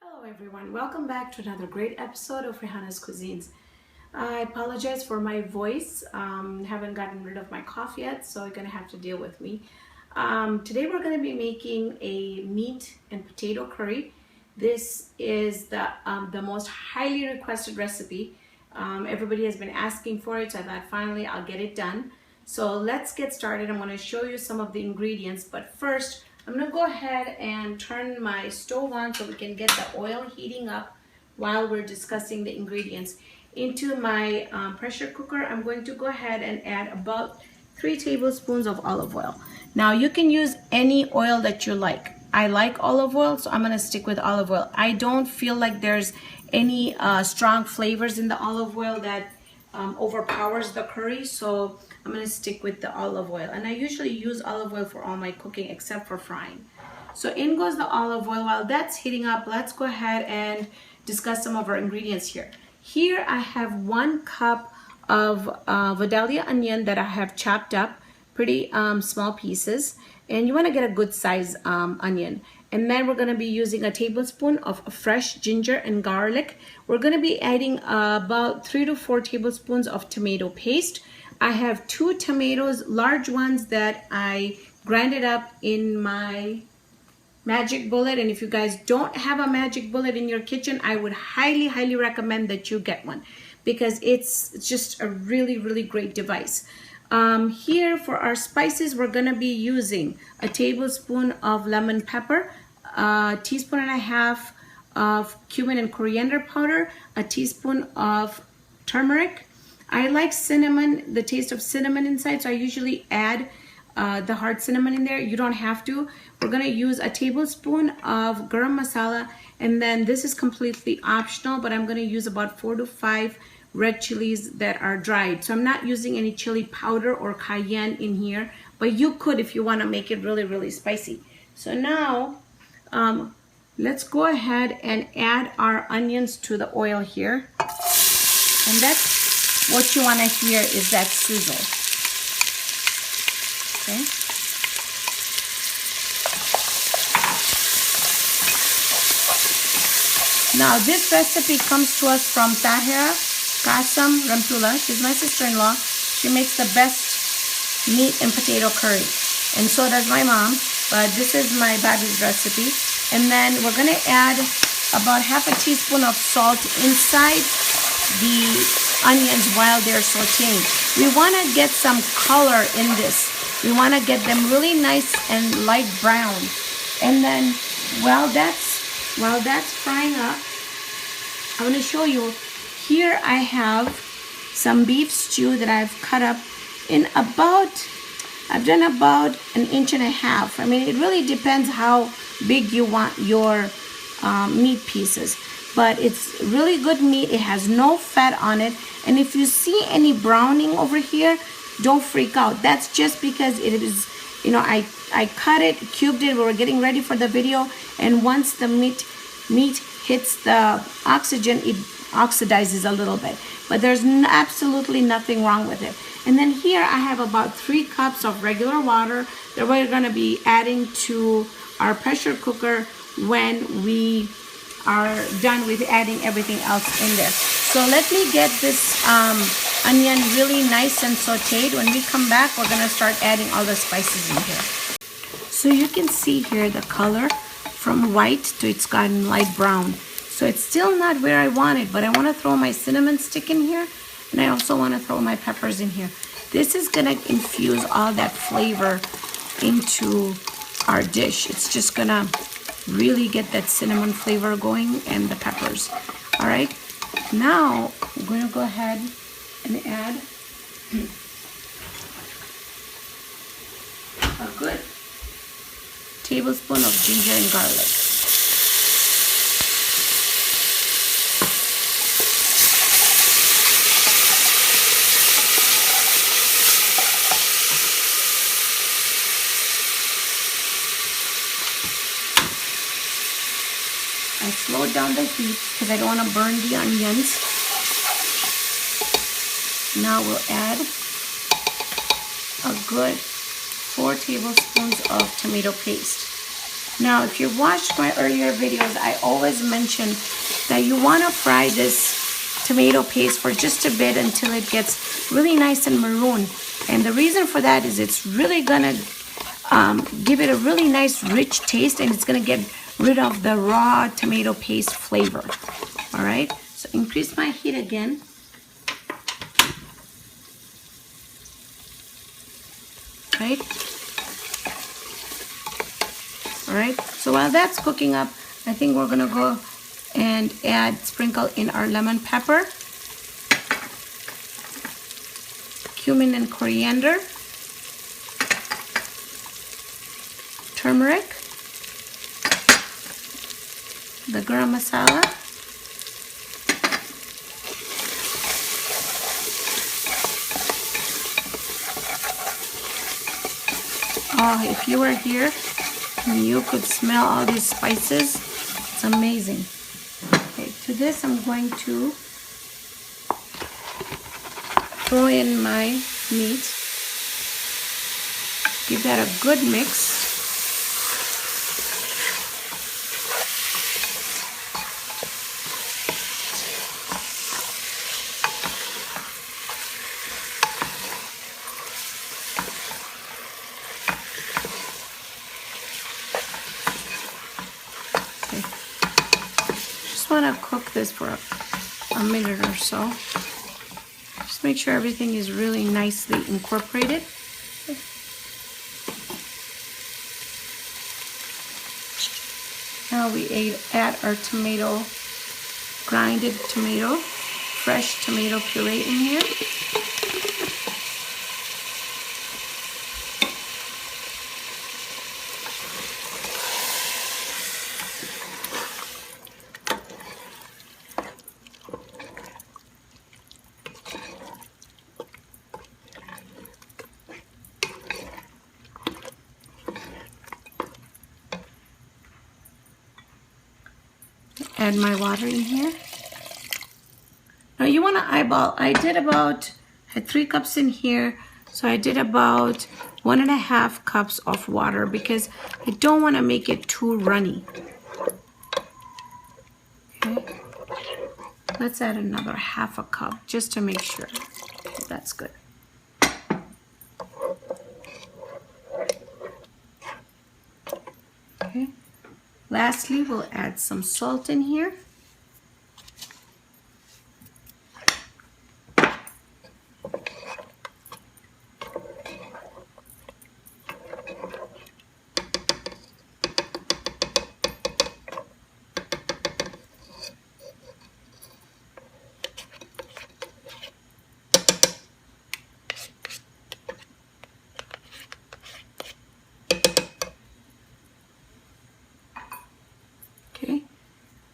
Hello everyone, welcome back to another great episode of Raihana's Cuisines. I apologize for my voice, haven't gotten rid of my cough yet, so you're gonna have to deal with me. Today we're gonna be making a meat and potato curry. This is the most highly requested recipe. Everybody has been asking for it, so I thought finally I'll get it done. So let's get started. I'm gonna show you some of the ingredients, but first I'm gonna go ahead and turn my stove on so we can get the oil heating up while we're discussing the ingredients. Into my pressure cooker, I'm going to go ahead and add about 3 tablespoons of olive oil. Now you can use any oil that you like. I like olive oil, so I'm gonna stick with olive oil. I don't feel like there's any strong flavors in the olive oil that overpowers the curry, so I'm going to stick with the olive oil. And I usually use olive oil for all my cooking except for frying. So in goes the olive oil. While that's heating up, let's go ahead and discuss some of our ingredients here. Here I have 1 cup of vidalia onion that I have chopped up pretty small pieces, and you want to get a good size onion. And then we're going to be using a tablespoon of fresh ginger and garlic. We're going to be adding about 3 to 4 tablespoons of tomato paste. I have 2 tomatoes, large ones, that I grinded up in my magic bullet. And if you guys don't have a magic bullet in your kitchen, I would highly recommend that you get one, because it's just a really great device. Here for our spices, we're going to be using a tablespoon of lemon pepper, a teaspoon and a half of cumin and coriander powder, a teaspoon of turmeric. I like cinnamon, the taste of cinnamon inside, so I usually add the hard cinnamon in there. You don't have to. We're going to use a tablespoon of Garam Masala, and then this is completely optional, but I'm going to use about 4 to 5 red chilies that are dried. So I'm not using any chili powder or cayenne in here, but you could if you want to make it really spicy. So now let's go ahead and add our onions to the oil here, and that's what you want to hear, is that sizzle. Okay. Now this recipe comes to us from Tahira Kasam Ramtula. She's my sister-in-law. She makes the best meat and potato curry, and so does my mom, but this is my baby's recipe. And then we're going to add about half a teaspoon of salt inside the onions while they're sauteing. We want to get some color in this. We want to get them really nice and light brown. And then while that's frying up, I'm going to show you. Here I have some beef stew that I've cut up in I've done about 1.5 inches. I mean, it really depends how big you want your meat pieces, but it's really good meat. It has no fat on it, and if you see any browning over here, don't freak out. That's just because it is, I cut it, cubed it. We were getting ready for the video, and once the meat hits the oxygen, it oxidizes a little bit, but there's absolutely nothing wrong with it. And then here I have about 3 cups of regular water that we're going to be adding to our pressure cooker when we are done with adding everything else in there. So let me get this onion really nice and sauteed. When we come back, we're going to start adding all the spices in here. So you can see here the color from white to it's gotten light brown. So it's still not where I want it, but I want to throw my cinnamon stick in here, and I also want to throw my peppers in here. This is going to infuse all that flavor into our dish. It's just going to really get that cinnamon flavor going, and the peppers. All right, now I'm going to go ahead and add a good tablespoon of ginger and garlic. I slowed down the heat because I don't want to burn the onions. Now we'll add a good 4 tablespoons of tomato paste. Now, if you watched my earlier videos, I always mention that you want to fry this tomato paste for just a bit until it gets really nice and maroon. And the reason for that is it's really gonna give it a really nice rich taste, and it's gonna get rid of the raw tomato paste flavor. All right, so increase my heat again. Right. All right, so while that's cooking up, I think we're gonna go and sprinkle in our lemon pepper, cumin and coriander, turmeric, the garam masala, oh, if you were here, you could smell all these spices. It's amazing. Okay, to this I'm going to throw in my meat. Give that a good mix. Want to cook this for a minute or so. Just make sure everything is really nicely incorporated. Now we add our tomato, grinded tomato, fresh tomato puree in here. Add my water in here. Now you want to eyeball. I had 3 cups in here, so I did about 1.5 cups of water because I don't want to make it too runny. Okay, let's add another 1/2 cup just to make sure. Okay, that's good. Okay. Lastly, we'll add some salt in here.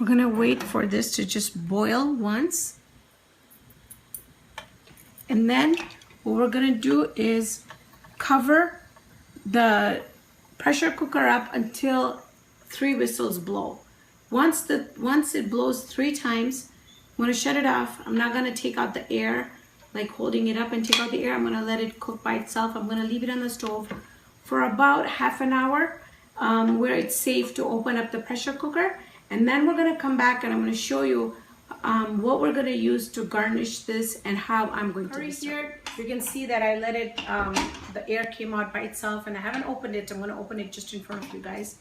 We're gonna wait for this to just boil once. And then what we're gonna do is cover the pressure cooker up until 3 whistles blow. Once it blows 3 times, I'm gonna shut it off. I'm not gonna take out the air, like holding it up and take out the air. I'm gonna let it cook by itself. I'm gonna leave it on the stove for about 1/2 hour where it's safe to open up the pressure cooker. And then we're gonna come back and I'm gonna show you what we're gonna use to garnish this and how I'm going to do it. Here, you can see that I let it, the air came out by itself, and I haven't opened it. I'm gonna open it just in front of you guys.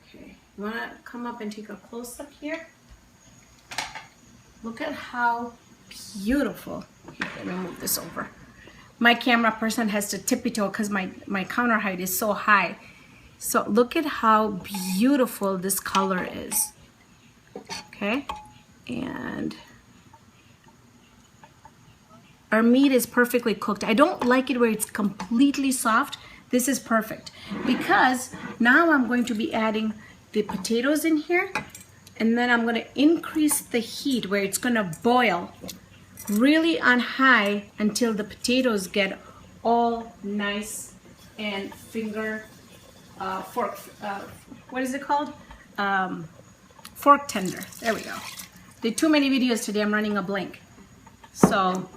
Okay, you wanna come up and take a close up here? Look at how beautiful. Let me move this over. My camera person has to tippy-toe because my counter height is so high. So look at how beautiful this color is. Okay, and our meat is perfectly cooked. I don't like it where it's completely soft. This is perfect because now I'm going to be adding the potatoes in here, and then I'm going to increase the heat where it's going to boil really on high until the potatoes get all nice and what is it called? Fork tender. There we go. Did too many videos today, I'm running a blank. So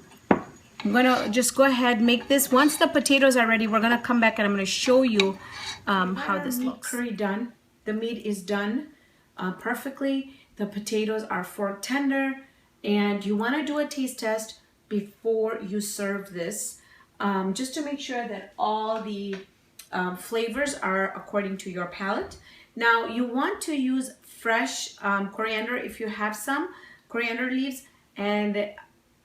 I'm gonna just go ahead, make this. Once the potatoes are ready, we're gonna come back and I'm gonna show you how this looks. Curry done. The meat is done perfectly. The potatoes are fork tender, and you wanna do a taste test before you serve this, just to make sure that all the flavors are according to your palate. Now you want to use fresh coriander if you have some coriander leaves, and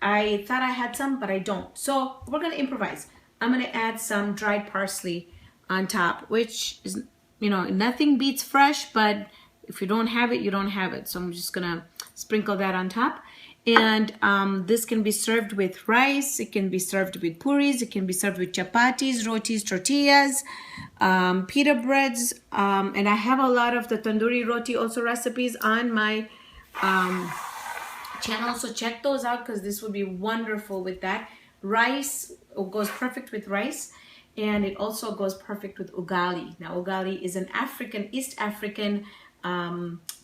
I thought I had some, but I don't. So we're gonna improvise. I'm gonna add some dried parsley on top, which is, you know, nothing beats fresh, but if you don't have it, you don't have it. So I'm just gonna sprinkle that on top. And this can be served with rice, it can be served with purees, it can be served with chapatis, rotis, tortillas, pita breads, and I have a lot of the tandoori roti also recipes on my channel, so check those out because this would be wonderful with that. Rice goes perfect with rice, and it also goes perfect with ugali. Now ugali is an East African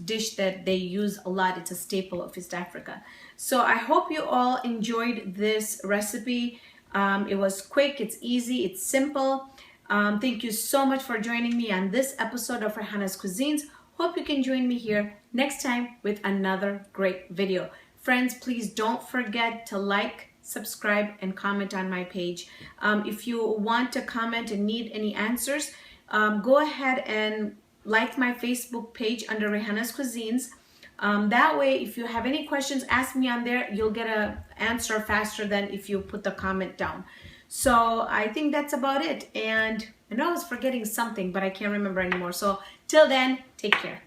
dish that they use a lot. It's a staple of East Africa. So I hope you all enjoyed this recipe. It was quick, it's easy, it's simple. Thank you so much for joining me on this episode of Raihana's Cuisines. Hope you can join me here next time with another great video. Friends, please don't forget to like, subscribe, and comment on my page. If you want to comment and need any answers, go ahead and like my Facebook page under Raihana's Cuisines. That way, if you have any questions, ask me on there. You'll get an answer faster than if you put the comment down. So I think that's about it. And I know I was forgetting something, but I can't remember anymore. So till then, take care.